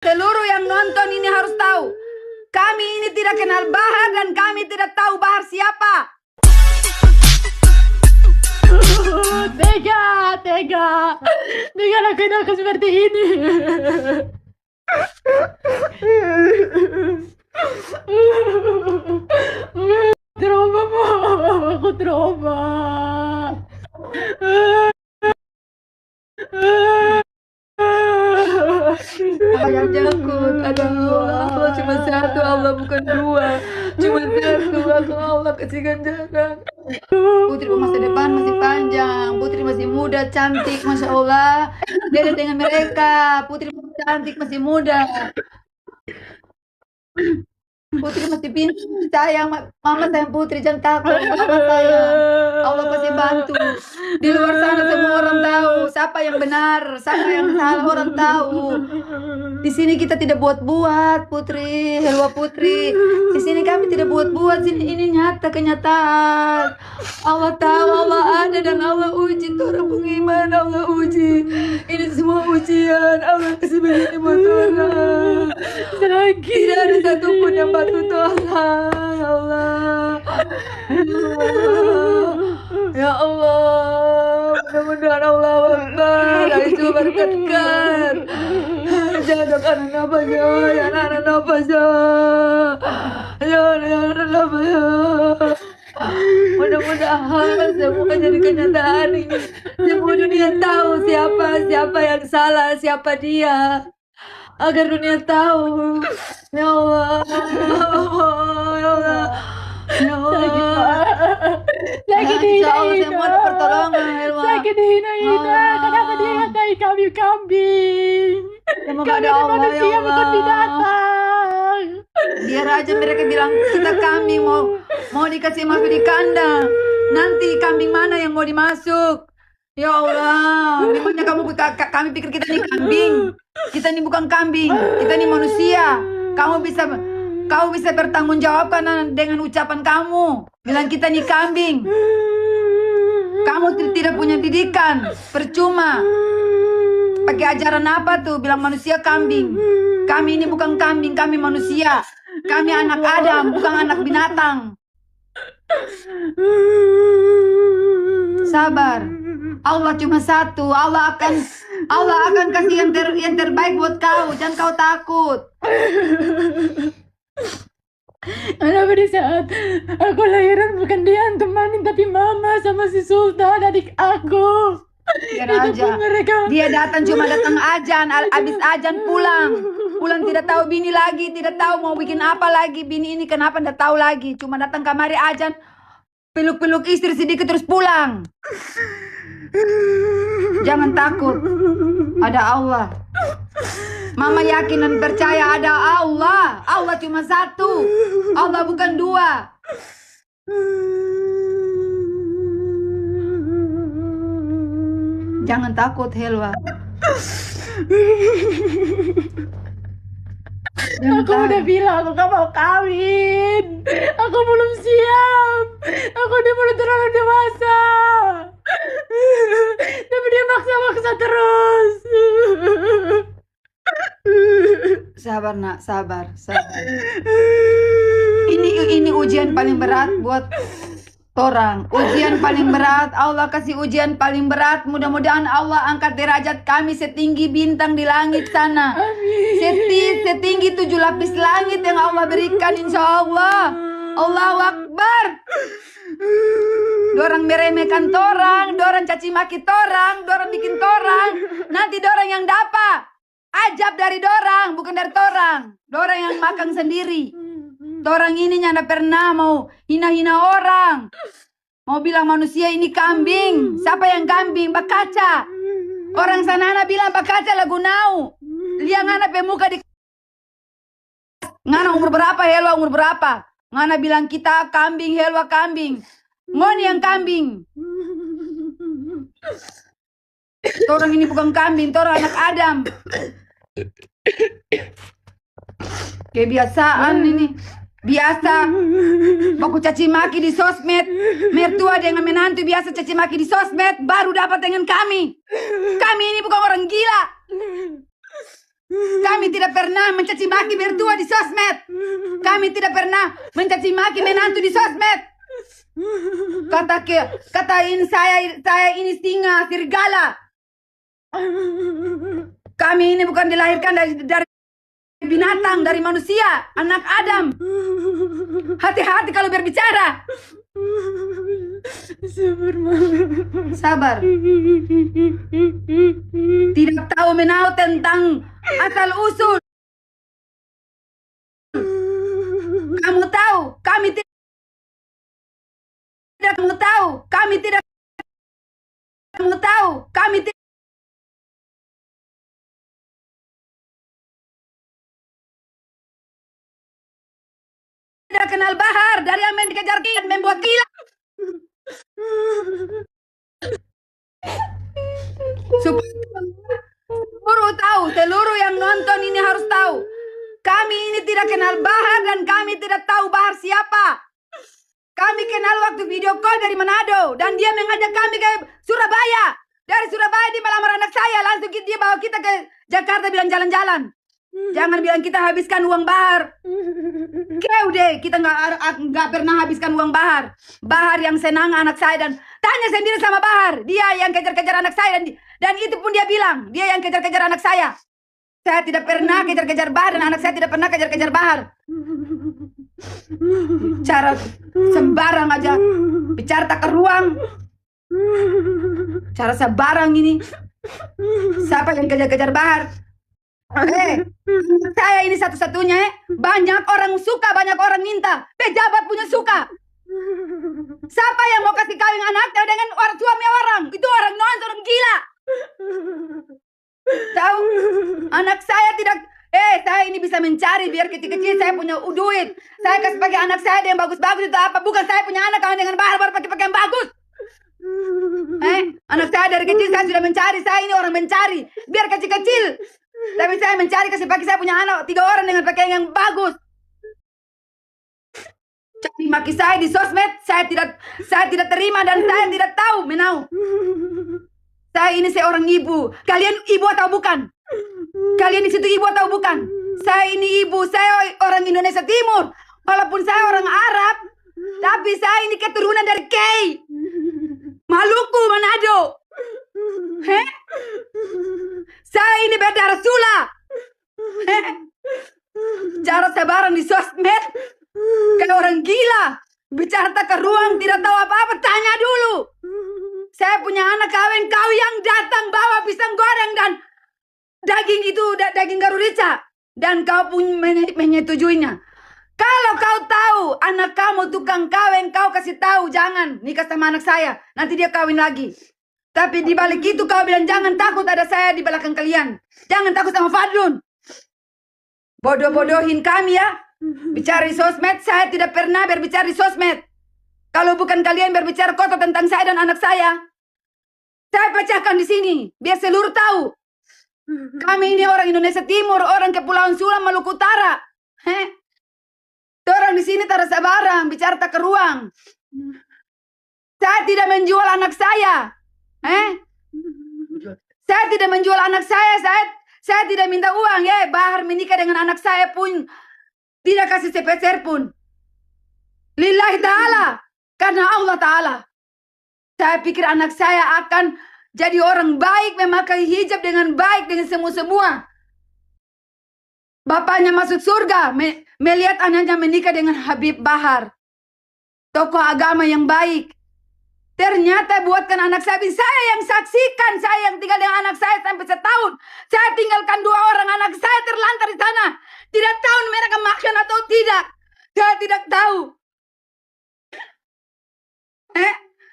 Seluruh yang nonton ini harus tahu, kami ini tidak kenal Bahar dan kami tidak tahu Bahar siapa. Tega lakuin aku seperti ini. Trauma mo, aku trauma. Ayah takut, ada Allah cuma satu, Allah bukan dua, cuma satu, aku Allah kasihkan jalan. Putri masa depan masih panjang, Putri masih muda, cantik, Masya Allah. Beda dengan mereka, Putri masih cantik, masih muda. Putri masih pintar, sayang, Mama sayang Putri, jangan takut, Mama sayang. Allah pasti bantu. Di luar sana semua orang tahu siapa yang benar, siapa yang salah, orang tahu. Di sini kita tidak buat-buat, Putri, Helwa Putri. Di sini kami tidak buat-buat, ini nyata kenyataan. Allah tahu, Allah ada dan Allah uji orang beriman, Allah uji. Ini semua ujian, Allah kasih begini buat orang. Tidak ada satupun yang bantu Tuhan, ya Allah. Ya Allah, mudah-mudahan Allah Akbar, itu berkatkan. Jangan anak nafas ya, anak nafas ya, jangan nafas ya. Mudah-mudahan semua jadi kenyataan ini. Semua dunia tahu siapa yang salah, siapa dia. Agar dunia tahu. Ya Allah, ya Allah, ya Allah. Sakit Insya Allah semua ada pertolongan, Helwa. Sakit hina. Kenapa dia ngatain kami kambing? Semoga Kami ada Allah, ya manusia bukan Allah. binatang. Biar aja mereka bilang kita kambing mau dikasih masuk di kandang. Nanti kambing mana yang mau dimasuk? Ya Allah, memangnya kami pikir kita ini kambing. Kita ini bukan kambing, kita ini manusia. Kau bisa bertanggung jawab karena dengan ucapan kamu bilang kita ini kambing. Kamu tidak punya didikan, percuma. Pakai ajaran apa tuh bilang manusia kambing? Kami ini bukan kambing, kami manusia. Kami anak Adam, bukan anak binatang. Sabar. Allah cuma satu. Allah akan kasih yang terbaik buat kau. Jangan kau takut. Kenapa di saat aku lahiran bukan dia yang temanin tapi mama sama si Sultan adik aku. Biar Itu aja. pun mereka. Dia cuma datang ajan, habis ajan pulang. Pulang tidak tahu bini lagi, tidak tahu mau bikin apa lagi. Bini ini kenapa tidak tahu lagi. Cuma datang kamari ajan, peluk-peluk istri sedikit terus pulang. Jangan takut. Ada Allah. Mama yakin dan percaya ada Allah. Allah cuma satu. Allah bukan dua. Jangan takut, Helwa. Aku udah bilang aku gak mau kawin. Aku belum siap. Aku udah belum terlalu dewasa. Tapi dia maksa-maksa terus. Sabar nak, sabar. Ini ujian paling berat buat orang. Ujian paling berat, Allah kasih ujian paling berat. Mudah-mudahan Allah angkat derajat kami setinggi bintang di langit sana. Setinggi 7 lapis langit yang Allah berikan, insya Allah. Allahu Akbar. Dorang meremehkan torang, dorang caci maki torang, dorang bikin torang. Nanti dorang yang dapat. Ajab dari dorang, bukan dari torang. Dorang yang makan sendiri. Dorang ini nyanda pernah mau hina-hina orang. Mau bilang manusia ini kambing. Siapa yang kambing? Bakaca. Orang sanana bilang bakaca lagu nau. Liang ngana pemuka di... Ngana umur berapa, Helwa umur berapa? Ngana bilang kita kambing, Helwa kambing. Ngoni yang kambing. Torang ini bukan kambing, torang anak Adam. Kebiasaan ini. Biasa baku caci maki di sosmed. Mertua dengan menantu biasa caci maki di sosmed, baru dapat dengan kami. Kami ini bukan orang gila. Kami tidak pernah mencaci maki mertua di sosmed. Kami tidak pernah mencaci maki menantu di sosmed. Katain saya ini singa, serigala. Kami ini bukan dilahirkan dari binatang, dari manusia, anak Adam. Hati-hati kalau berbicara. Sabar, Mama. Sabar. Tidak tahu menau tentang asal usul. Kamu tahu, kami tidak. Kamu tahu, kami tidak. Kamu tahu, kami tidak. Tidak kenal Bahar dari yang dikejar dan membuat gila. Supaya seluruh yang nonton ini harus tahu. Kami ini tidak kenal Bahar dan kami tidak tahu Bahar siapa. Kami kenal waktu video call dari Manado dan dia mengajak kami ke Surabaya. Dari Surabaya dia melamar anak saya, langsung dia bawa kita ke Jakarta bilang jalan-jalan. Jangan bilang kita habiskan uang Bahar. Kau deh, kita nggak pernah habiskan uang Bahar. Bahar yang senang anak saya dan tanya sendiri sama Bahar. Dia yang kejar-kejar anak saya dan itu pun dia bilang dia yang kejar-kejar anak saya. Saya tidak pernah kejar-kejar Bahar dan anak saya tidak pernah kejar-kejar Bahar. Cara sembarang aja, bicara tak ke ruang. Cara sembarang ini. Siapa yang kejar-kejar Bahar? Saya ini satu-satunya. Banyak orang suka, banyak orang minta. Pejabat punya suka. Siapa yang mau kasih kawin anaknya dengan orang suami orang? Itu orang nonton, orang gila. Tahu? Anak saya tidak. Saya ini bisa mencari biar kecil-kecil saya punya duit. Saya kasih pakai anak saya yang bagus-bagus itu apa? Bukan saya punya anak kawin dengan Bahar baru pakai pakaian bagus. Anak saya dari kecil saya sudah mencari. Saya ini orang mencari. Biar kecil-kecil. Tapi saya mencari kasih pakai saya punya anak 3 orang dengan pakaian yang bagus. Caci maki saya di sosmed saya tidak terima dan saya tidak tahu menau. Saya ini seorang ibu. Kalian ibu atau bukan? Kalian di situ ibu atau bukan? Saya ini ibu. Saya orang Indonesia Timur. Walaupun saya orang Arab, tapi saya ini keturunan dari Kei, Maluku, Manado. Saya ini berdarah Sula. Cara sebaran di sosmed kayak orang gila. Bicara tak ke ruang, tidak tahu apa-apa, tanya dulu. Saya punya anak kawin, kau yang datang bawa pisang goreng dan daging itu, daging garurica. Dan kau pun menyetujuinya. Kalau kau tahu anak kamu tukang kawin, kau kasih tahu jangan nikah sama anak saya. Nanti dia kawin lagi. Tapi di balik itu kau bilang jangan takut ada saya di belakang kalian. Jangan takut sama Fadlun. Bodoh-bodohin kami ya. Bicara di sosmed, saya tidak pernah berbicara di sosmed. Kalau bukan kalian berbicara kotor tentang saya dan anak saya pecahkan di sini biar seluruh tahu. Kami ini orang Indonesia Timur, orang Kepulauan Sula, Maluku Utara. Orang di sini tak rasa barang, bicara tak ke ruang. Saya tidak menjual anak saya. Saya tidak menjual anak saya. Saya tidak minta uang. Bahar menikah dengan anak saya pun tidak kasih sepeser pun. Lillahi ta'ala. Karena Allah ta'ala. Saya pikir anak saya akan jadi orang baik, memakai hijab dengan baik, dengan semua-semua. Bapaknya masuk surga, melihat anaknya menikah dengan Habib Bahar. Tokoh agama yang baik. Ternyata buatkan anak saya yang saksikan, saya yang tinggal dengan anak saya sampai setahun. Saya tinggalkan 2 orang anak saya terlantar di sana. Tidak tahu mereka makan atau tidak. Saya tidak tahu.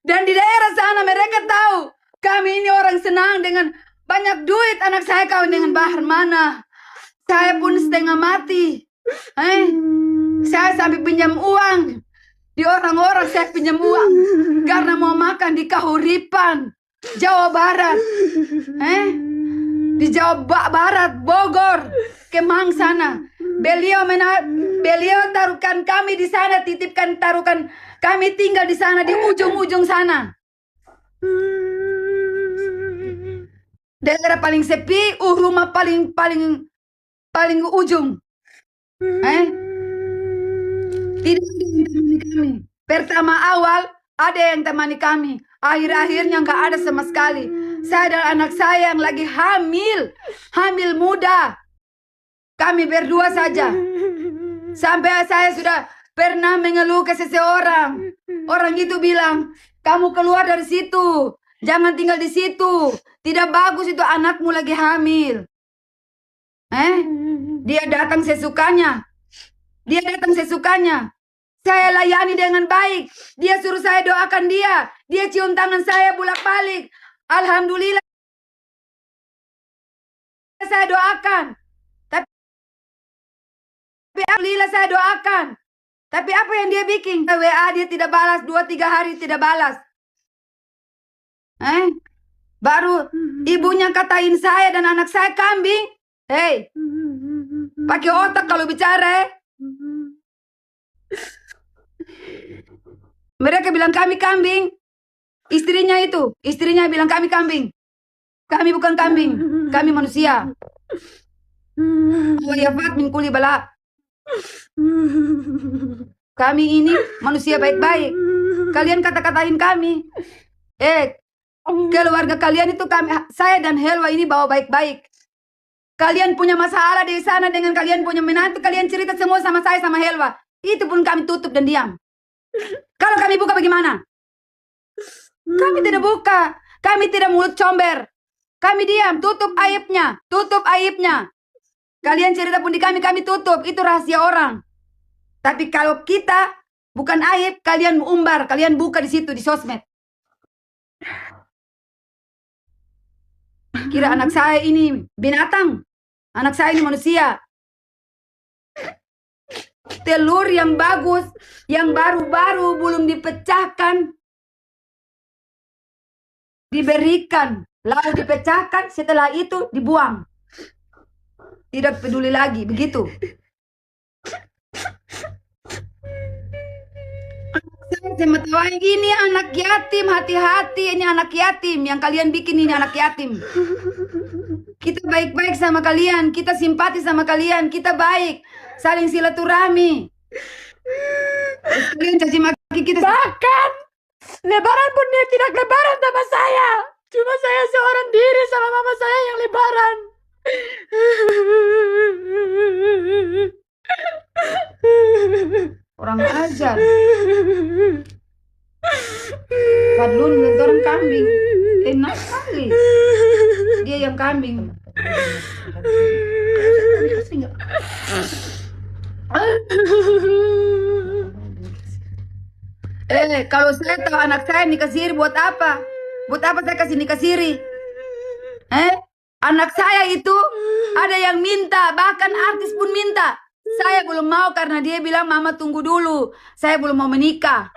Dan di daerah sana mereka tahu. Kami ini orang senang dengan banyak duit. Anak saya kawin dengan Bahar mana. Saya pun setengah mati. Saya sampai pinjam uang. Di orang-orang saya pinjam uang. Karena mau makan di Kahuripan, Jawa Barat. Di Jawa Barat, Bogor, Kemang sana. Beliau taruhkan kami di sana, taruhkan kami tinggal di sana, di ujung-ujung sana. Daerah paling sepi, rumah paling paling ujung. Tidak ada yang temani kami. Pertama awal ada yang temani kami. Akhir-akhirnya nggak ada sama sekali. Saya dan anak saya yang lagi hamil muda. Kami berdua saja. Sampai saya sudah pernah mengeluh ke seseorang. Orang itu bilang, kamu keluar dari situ. Jangan tinggal di situ. Tidak bagus itu, anakmu lagi hamil. Dia datang sesukanya. Saya layani dengan baik. Dia suruh saya doakan dia. Dia cium tangan saya bolak-balik. Alhamdulillah saya doakan. Tapi alhamdulillah saya doakan. Tapi apa yang dia bikin? WA dia tidak balas, 2-3 hari tidak balas. Baru ibunya katain saya dan anak saya kambing. Hei, pakai otak kalau bicara. Mereka bilang kami kambing. Istrinya bilang kami kambing. Kami bukan kambing, kami manusia. Wayafat min kuli bala. Kami ini manusia baik-baik. Kalian kata-katain kami. Keluarga kalian itu saya dan Helwa ini bawa baik-baik. Kalian punya masalah di sana dengan kalian punya menantu, kalian cerita semua sama saya sama Helwa. Itu pun kami tutup dan diam. Kalau kami buka bagaimana? Kami tidak buka. Kami tidak mulut comber. Kami diam, tutup aibnya. Kalian cerita pun di kami tutup. Itu rahasia orang. Tapi kalau kita bukan aib, kalian umbar, kalian buka di situ di sosmed. Kira anak saya ini binatang. Anak saya ini manusia. Telur yang bagus, yang baru-baru belum dipecahkan, diberikan, lalu dipecahkan, setelah itu dibuang. Tidak peduli lagi, begitu. Saya semetawai ini anak yatim, hati-hati, ini anak yatim. Yang kalian bikin ini anak yatim. Kita baik-baik sama kalian, kita simpati sama kalian, kita baik. Saling silaturahmi. Kalian caci maki kita. Bahkan lebaran pun dia tidak lebaran sama saya. Cuma saya seorang diri sama mama saya yang lebaran. Orang ajar. Fadlun orang kambing. Enak sekali. Dia yang kambing. Kalau saya tahu anak saya nikah siri buat apa? Buat apa saya kasih nikah siri? Anak saya itu ada yang minta, bahkan artis pun minta. Saya belum mau karena dia bilang mama tunggu dulu. Saya belum mau menikah.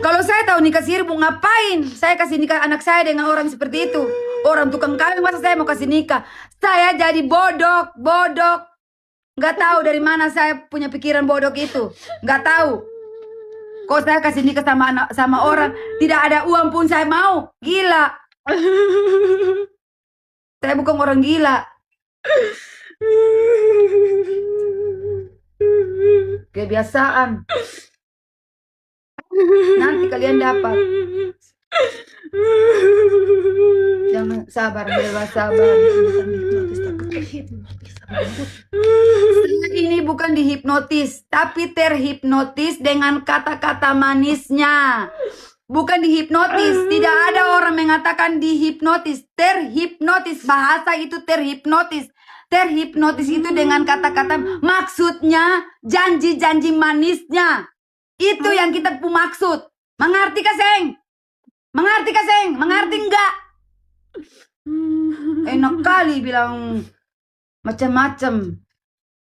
Kalau saya tahu nikah siri mau ngapain? Saya kasih nikah anak saya dengan orang seperti itu. Orang tukang kawin masa saya mau kasih nikah? Saya jadi bodoh. Nggak tahu dari mana saya punya pikiran bodoh itu. Nggak tahu. Kok saya kasih nikah sama orang tidak ada uang pun saya mau. Gila. Saya bukan orang gila. Kebiasaan. Nanti kalian dapat. Jangan sabar, sabar. Saya ini bukan dihipnotis, tapi terhipnotis dengan kata-kata manisnya. Bukan dihipnotis. Tidak ada orang mengatakan dihipnotis. Terhipnotis. Bahasa itu terhipnotis. Terhipnotis itu dengan kata-kata maksudnya janji-janji manisnya. Itu yang kita maksud. Mengerti kah, Seng? Mengerti kah, Seng? Mengerti enggak? Enak kali bilang macam-macam.